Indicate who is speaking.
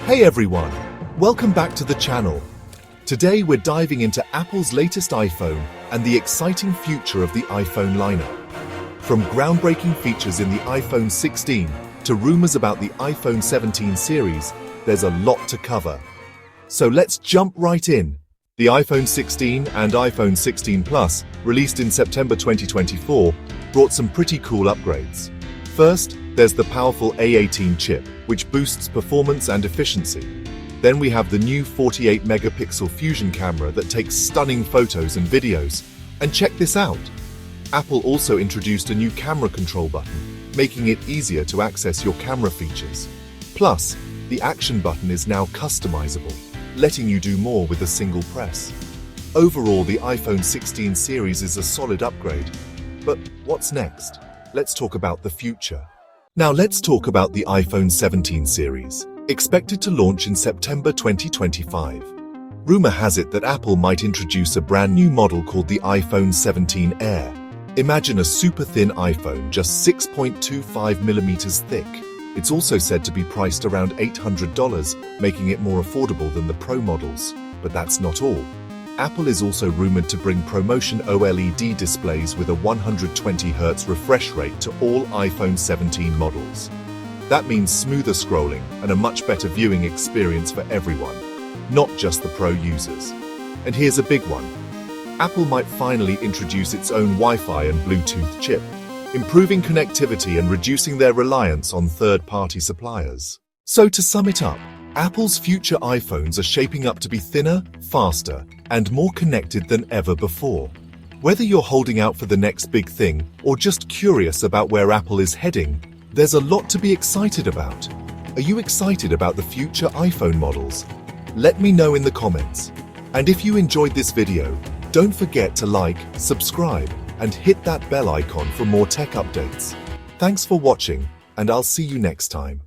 Speaker 1: Hey everyone, welcome back to the channel. Today we're diving into Apple's latest iPhone and the exciting future of the iPhone lineup. From groundbreaking features in the iPhone 16 to rumors about the iPhone 17 series, there's a lot to cover. So let's jump right in. The iPhone 16 and iPhone 16 Plus, released in September 2024, brought some pretty cool upgrades. First, there's the powerful A18 chip, which boosts performance and efficiency. Then we have the new 48-megapixel fusion camera that takes stunning photos and videos. And check this out! Apple also introduced a new camera control button, making it easier to access your camera features. Plus, the action button is now customizable, letting you do more with a single press. Overall, the iPhone 16 series is a solid upgrade. But what's next? Let's talk about the future. Now let's talk about the iPhone 17 series, expected to launch in September 2025. Rumor has it that Apple might introduce a brand new model called the iPhone 17 Air. Imagine a super thin iPhone just 6.25 millimeters thick. It's also said to be priced around $800, making it more affordable than the Pro models. But that's not all. Apple is also rumored to bring ProMotion OLED displays with a 120Hz refresh rate to all iPhone 17 models. That means smoother scrolling and a much better viewing experience for everyone, not just the Pro users. And here's a big one. Apple might finally introduce its own Wi-Fi and Bluetooth chip, improving connectivity and reducing their reliance on third-party suppliers. So to sum it up, Apple's future iPhones are shaping up to be thinner, faster, and more connected than ever before. Whether you're holding out for the next big thing or just curious about where Apple is heading, there's a lot to be excited about. Are you excited about the future iPhone models? Let me know in the comments. And if you enjoyed this video, don't forget to like, subscribe, and hit that bell icon for more tech updates. Thanks for watching, and I'll see you next time.